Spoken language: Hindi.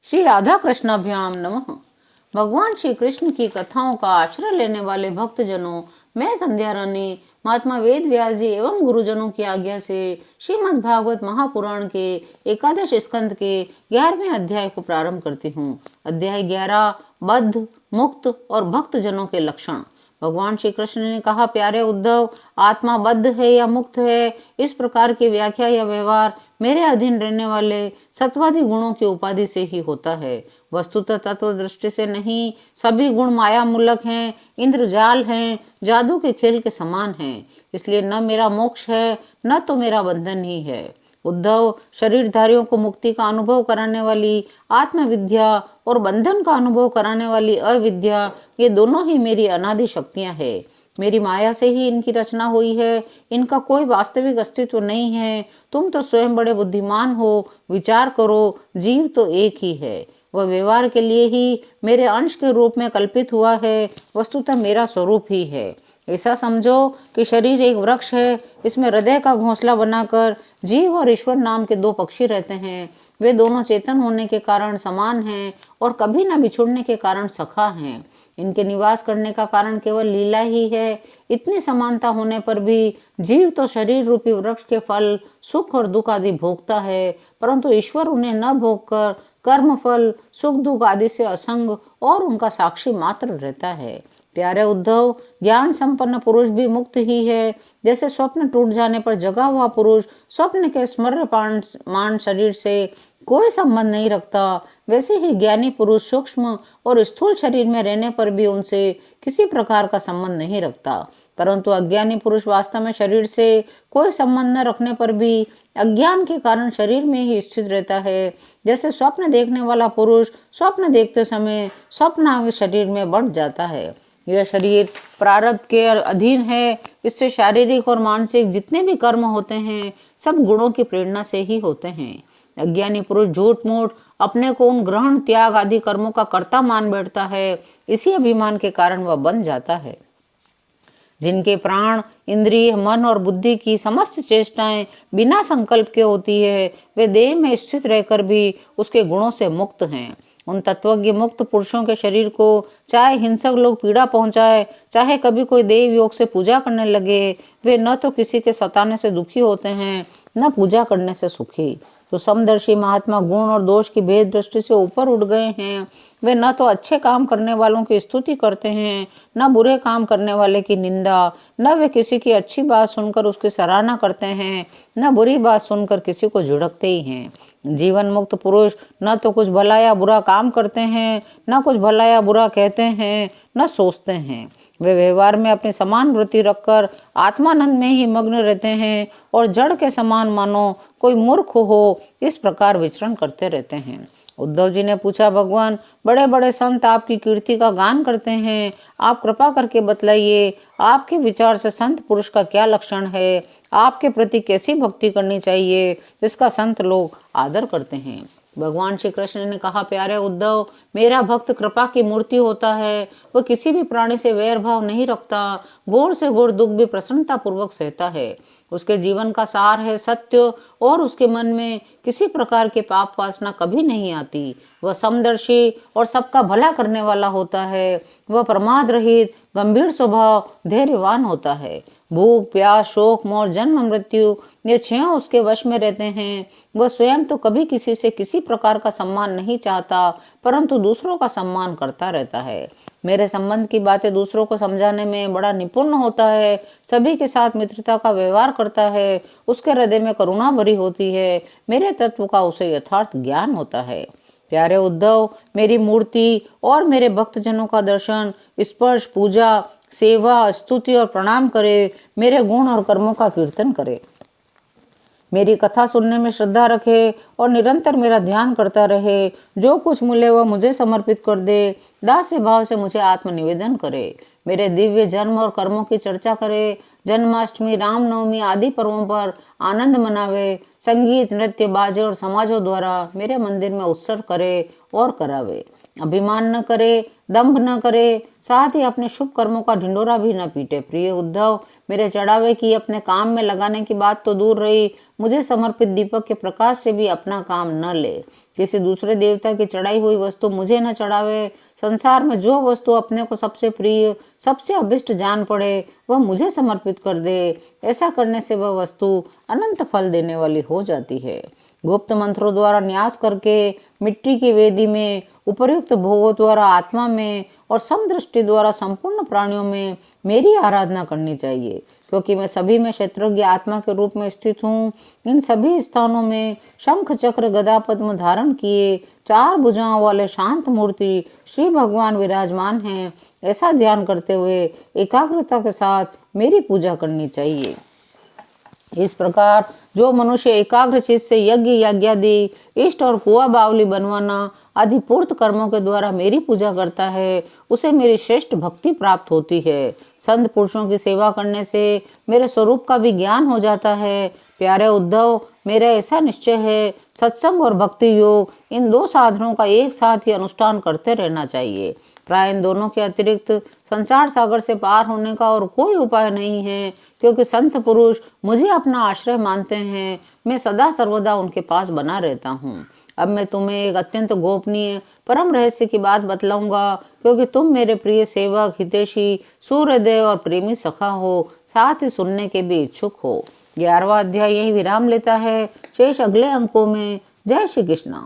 श्री राधा कृष्णाभ्याम नमः। भगवान श्री कृष्ण की कथाओं का आश्रय लेने वाले भक्तजनों, मैं संध्या रानी महात्मा वेद व्यास जी एवं गुरुजनों की आज्ञा से श्रीमद् भागवत महापुराण के एकादश स्कंद के 11वें अध्याय को प्रारंभ करती हूँ। अध्याय 11 बद्ध, मुक्त और भक्तजनों के लक्षण। भगवान श्री कृष्ण ने कहा, प्यारे उद्धव, आत्मा बद्ध है या मुक्त है, इस प्रकार की व्याख्या या व्यवहार मेरे अधीन रहने वाले सत्वादी गुणों की उपाधि से ही होता है। वस्तुतः तत्व दृष्टि से नहीं। सभी गुण माया मूलक हैं, इंद्रजाल हैं, जादू के खेल के समान हैं। इसलिए न मेरा मोक्ष है, न तो मेरा बंधन ही है। उद्धव, शरीरधारियों को मुक्ति का अनुभव कराने वाली आत्मविद्या और बंधन का अनुभव कराने वाली अविद्या, ये दोनों ही मेरी अनादि शक्तियां हैं। मेरी माया से ही इनकी रचना हुई है। इनका कोई वास्तविक अस्तित्व नहीं है। तुम तो स्वयं बड़े बुद्धिमान हो, विचार करो, जीव तो एक ही है। वह व्यवहार के लिए ही मेरे अंश के रूप में कल्पित हुआ है, वस्तुतः मेरा स्वरूप ही है। ऐसा समझो कि शरीर एक वृक्ष है। इसमें हृदय का घोंसला बनाकर जीव और ईश्वर नाम के दो पक्षी रहते हैं। वे दोनों चेतन होने के कारण समान हैं और कभी न बिछुड़ने के कारण सखा हैं। इनके निवास करने का कारण केवल लीला ही है। इतनी समानता होने पर भी जीव तो शरीर रूपी वृक्ष के फल, सुख और दुख आदि भोगता है, परंतु ईश्वर उन्हें न भोगकर कर्म फल, सुख दुख आदि से असंग और उनका साक्षी मात्र रहता है। प्यारे उद्धव, ज्ञान संपन्न पुरुष भी मुक्त ही है। जैसे स्वप्न टूट जाने पर जगा हुआ पुरुष स्वप्न के स्मर्यमान शरीर से कोई संबंध नहीं रखता, वैसे ही ज्ञानी पुरुष सूक्ष्म और स्थूल शरीर में रहने पर भी उनसे किसी प्रकार का संबंध नहीं रखता। परंतु अज्ञानी पुरुष वास्तव में शरीर से कोई संबंध न रखने पर भी अज्ञान के कारण शरीर में ही स्थित रहता है। जैसे स्वप्न देखने वाला पुरुष स्वप्न देखते समय स्वप्न शरीर में बढ़ जाता है। यह शरीर प्रारब्ध के अधीन है। इससे शारीरिक और मानसिक जितने भी कर्म होते हैं, सब गुणों की प्रेरणा से ही होते हैं। अज्ञानी पुरुष झूठ मूठ अपने को उन ग्रहण त्याग आदि कर्मों का कर्ता मान बैठता है। इसी अभिमान के कारण वह बन जाता है। जिनके प्राण, इंद्रिय, मन और बुद्धि की समस्त चेष्टाएं बिना संकल्प के होती है, वे देह में स्थित रहकर भी उसके गुणों से मुक्त हैं। उन तत्वज्ञ मुक्त पुरुषों के शरीर को चाहे हिंसक लोग पीड़ा पहुंचाए, चाहे कभी कोई देव योग से पूजा करने लगे, वे न तो किसी के सताने से दुखी होते हैं, न पूजा करने से सुखी। तो समदर्शी महात्मा गुण और दोष की भेद दृष्टि से ऊपर उठ गए हैं। वे न तो अच्छे काम करने वालों की स्तुति करते हैं, न बुरे काम करने वाले की निंदा, न वे किसी की अच्छी बात सुनकर उसकी सराहना करते हैं, न बुरी बात सुनकर किसी को झिड़कते ही हैं। जीवन मुक्त पुरुष न तो कुछ भला या बुरा काम करते हैं, न कुछ भला या बुरा कहते हैं, न सोचते हैं। वे व्यवहार में अपनी समान वृत्ति रखकर आत्मानंद में ही मग्न रहते हैं और जड़ के समान मानो कोई मूर्ख हो, इस प्रकार विचरण करते रहते हैं। उद्धव जी ने पूछा, भगवान, बड़े बड़े संत आपकी कीर्ति का गान करते हैं। आप कृपा करके बतलाइए, आपके विचार से संत पुरुष का क्या लक्षण है? आपके प्रति कैसी भक्ति करनी चाहिए जिसका संत लोग आदर करते हैं? भगवान श्री कृष्ण ने कहा, प्यारे उद्धव, मेरा भक्त कृपा की मूर्ति होता है। वह किसी भी प्राणी से वैर भाव नहीं रखता, घोर से घोर दुख भी प्रसन्नता पूर्वक सहता है। उसके जीवन का सार है सत्य और उसके मन में किसी प्रकार के पाप वासना कभी नहीं आती। वह समदर्शी और सबका भला करने वाला होता है। वह प्रमाद रहित, गंभीर स्वभाव, धैर्यवान होता है। भूख, प्यास, शोक, मोह, जन्म, मृत्यु, ये छह उसके वश में रहते हैं। वह स्वयं तो कभी किसी से किसी प्रकार का सम्मान नहीं चाहता, परंतु दूसरों का सम्मान करता रहता है। मेरे संबंध की बातें दूसरों को समझाने में बड़ा निपुण होता है। सभी के साथ मित्रता का व्यवहार करता है। उसके हृदय में करुणा भरी होती है। मेरे तत्व का उसे यथार्थ ज्ञान होता है। प्यारे उद्धव, मेरी मूर्ति और मेरे भक्तजनों का दर्शन, स्पर्श, पूजा, सेवा, स्तुति और प्रणाम करे। मेरे गुण और कर्मों का कीर्तन करे। मेरी कथा सुनने में श्रद्धा रखे और निरंतर मेरा ध्यान करता रहे। जो कुछ मिले वह मुझे समर्पित कर दे। दास्य भाव से मुझे आत्मनिवेदन करे। मेरे दिव्य जन्म और कर्मों की चर्चा करे। जन्माष्टमी, रामनवमी आदि पर्वों पर आनंद मनावे। संगीत, नृत्य, बाजे और समाजों द्वारा मेरे मंदिर में उत्सव करे और करावे। अभिमान न करे, दंभ न करे, साथ ही अपने शुभ कर्मों का ढिंडोरा भी न पीटे। प्रिय उद्धव, मेरे चढ़ावे की अपने काम में लगाने की बात तो दूर रही, मुझे समर्पित दीपक के प्रकाश से भी अपना काम न ले। किसी दूसरे देवता की चढ़ाई हुई वस्तु मुझे न चढ़ावे। संसार में जो वस्तु अपने को सबसे प्रिय, सबसे अभिष्ट जान पड़े, वह मुझे समर्पित कर दे। ऐसा करने से वह वस्तु अनंत फल देने वाली हो जाती है। गुप्त मंत्रों द्वारा न्यास करके मिट्टी की वेदी में, उपर्युक्त भोगों द्वारा आत्मा में और समदृष्टि द्वारा संपूर्ण प्राणियों में मेरी आराधना करनी चाहिए, क्योंकि मैं सभी में क्षेत्रज्ञ आत्मा के रूप में स्थित हूँ। इन सभी स्थानों में शंख चक्र गदा पद्म धारण किए 4 भुजाओं वाले शांत मूर्ति श्री भगवान विराजमान हैं। ऐसा ध्यान करते हुए एकाग्रता के साथ मेरी पूजा करनी चाहिए। इस प्रकार जो मनुष्य एकाग्र चित्त से यज्ञ यज्ञादि इष्ट और कुआ बावली बनवाना आदि पूर्त कर्मों के द्वारा मेरी पूजा करता है, उसे मेरी श्रेष्ठ भक्ति प्राप्त होती है। संत पुरुषों की सेवा करने से मेरे स्वरूप का भी ज्ञान हो जाता है। प्यारे उद्धव, मेरा ऐसा निश्चय है, सत्संग और भक्ति योग इन 2 साधनों का एक साथ ही अनुष्ठान करते रहना चाहिए। प्राय इन दोनों के अतिरिक्त संसार सागर से पार होने का और कोई उपाय नहीं है, क्योंकि संत पुरुष मुझे अपना आश्रय मानते हैं। मैं सदा सर्वदा उनके पास बना रहता हूँ। अब मैं तुम्हें एक अत्यंत गोपनीय परम रहस्य की बात बतलाऊंगा, क्योंकि तुम मेरे प्रिय सेवक, हितैषी, सूर्यदेव और प्रेमी सखा हो, साथ ही सुनने के भी इच्छुक हो। 11वां अध्याय यही विराम लेता है। शेष अगले अंकों में। जय श्री कृष्ण।